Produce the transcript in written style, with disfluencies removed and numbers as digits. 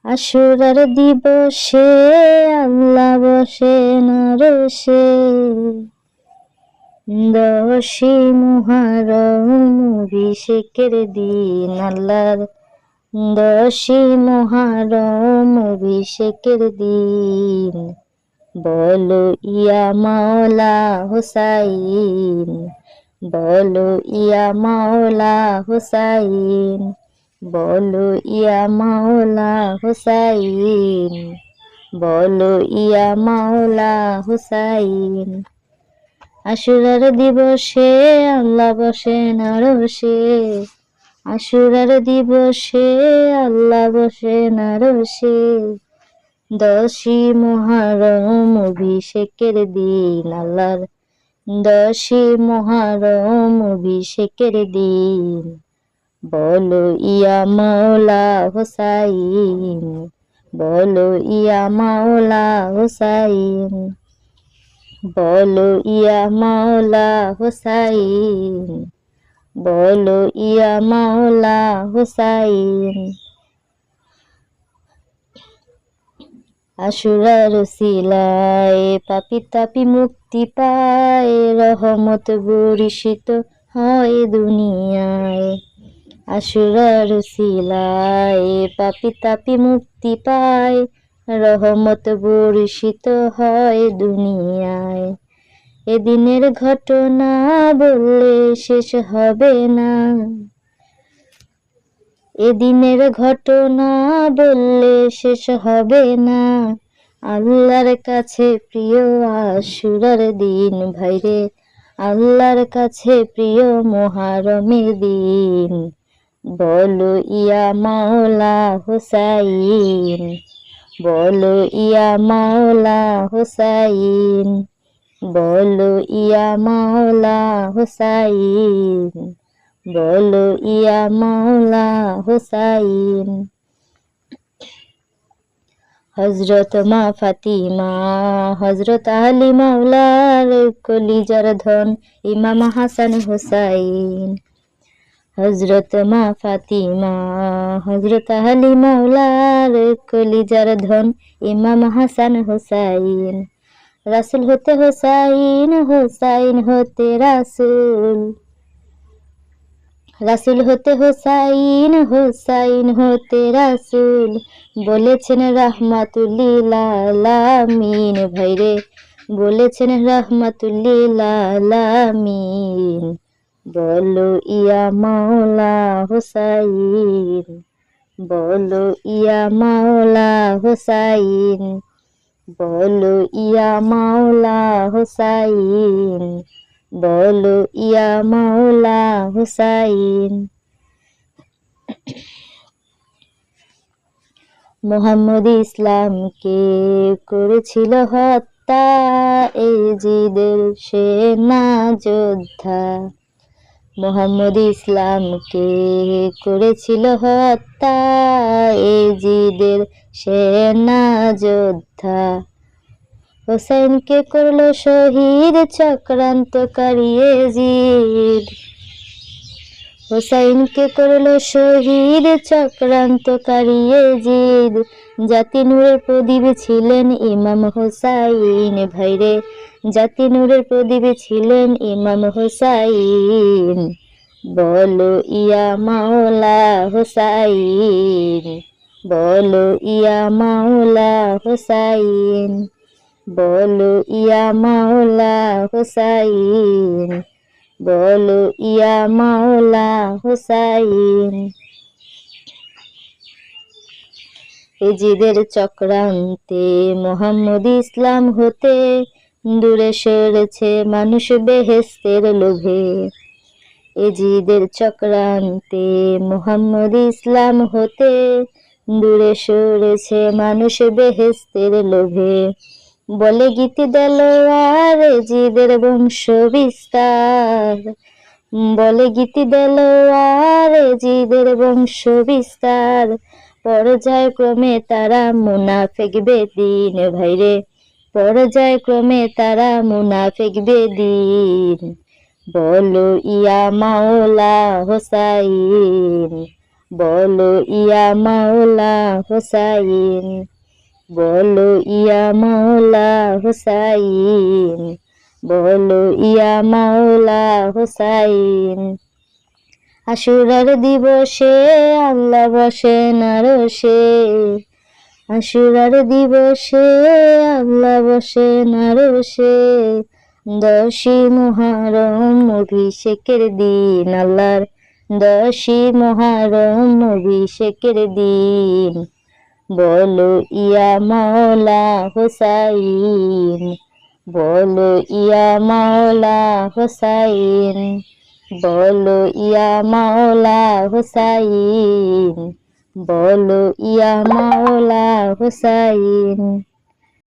আশুরার দিবসে আল্লাহ বসেন আরশে, 10ই মুহররম অভিষেকের দিন আল্লাহর, 10ই মুহররম অভিষেকের দিন। বলো ইয়া মাওলা হুসাইন, বলো ইয়া মাওলা হুসাইন, বলো ইয়া মাওলা হুসাইন, বলো ইয়া মাওলা হুসাইন। আশুরার দিবসে আল্লাহ বসেন আরশে, আশুরার দিবসে আল্লাহ বসেন আরশে, 10ই মুহররম অভিষেকের দিন আল্লাহর, 10ই মুহররম অভিষেকের দিন। বলো ইয়া মাওলা হুসাইন, বলো ইয়া মাওলা হুসাইন, বলো ইয়া মাওলা হুসাইন, বলো ইয়া মাওলা হুসাইন। আশুরার উসিলায় পাপি তাপি মুক্তি পায়, রহমত বর্ষিত হয় দুনিয়ায়। আশুরার উসিলায় পাপি তাপি মুক্তি পায়, রহমত বর্ষিত হয় দুনিয়ায়। এদিনের ঘটনা বললে শেষ হবে না, এদিনের ঘটনা বললে শেষ হবে না। আল্লাহর কাছে প্রিয় আশুরার দিন ভাইরে, আল্লাহর কাছে প্রিয় মুহররমের দিন। বলো ইয়া মাওলা হুসাইন, বলো ইয়া মাওলা হুসাইন, বলো ইয়া মাওলা হুসাইন, বলো ইয়া মাওলা হুসাইন। হযরত মা ফাতিমা, হযরত আলী মাওলার কলিজার ধন ইমাম হাসান হুসাইন। হযরত মা ফাতিমা, হযরত আলী মাওলার কলিজার ধন ইমাম হাসান হুসাইন। রাসূল হতে হুসাইন, হুসাইন হতে রাসূল, রাসূল হতে হুসাইন, হুসাইন হতে রাসূল। বলেছেন রাহমাতুল্লিল আলামিন ভাইরে, বলেছেন রাহমাতুল্লিল আলামিন। বলো ইয়া মাওলা হুসাইন, বলো ইয়া মাওলা হুসাইন, বলো ইয়া মাওলা হুসাইন, বলো ইয়া মাওলা হুসাইন। মুহাম্মদ ইসলামকে করেছিল হত্যা এজিদের সেনা যোদ্ধা, মুহাম্মদ ইসলামকে করেছিল হত্যা এজিদের সেনা যোদ্ধা। হুসাইনকে করলো শহীদ চক্রান্তকারী এজিদ, হুসাইনকে করলো শহীদ চক্রান্তকারী এজিদ। জাতি নূরের প্রদীপ ছিলেন ইমাম হুসাইন ভাইরে, জাতি নূরের প্রদীপ ছিলেন ইমাম হুসাইন। বলো ইয়া মাওলা হুসাইন, বলো ইয়া মাওলা হুসাইন, বলো ইয়া মাওলা হুসাইন, বলো ইয়া মাওলা হুসাইন। এজিদের চক্রান্তে মুহাম্মদ ইসলাম হতে দূরে সরেছে মানুষ বেহেশতের লোভে। এজিদের চক্রান্তে মুহাম্মদ ইসলাম হতে দূরে সরেছে মানুষ বেহেশতের লোভে। বলে গীতি দেলোয়ার এজিদের বংশ বিস্তার, বলে গীতি দেলোয়ার এজিদের বংশ বিস্তার। পর্যায়ক্রমে তারা মুনাফিক বেদিন ভাইরে, পর্যায়ক্রমে তারা মুনাফিক বেদিন। বলো ইয়া মাওলা হুসাইন, বলো ইয়া মাওলা হুসাইন, বলো ইয়া মাওলা হুসাইন, বলো ইয়া মাওলা হুসাইন। আশুরার দিবসে আল্লাহ বসেন আরশে, আশুরার দিবসে আল্লাহ বসেন আরশে, 10ই মুহররম অভিষেকের দিন আল্লাহর, 10ই মুহররম অভিষেকের দিন। বলো ইয়া মাওলা হুসাইন, বলো ইয়া মাওলা হুসাইন, বলো ইয়া মাওলা হুসাইন, বলো ইয়া মাওলা হুসাইন।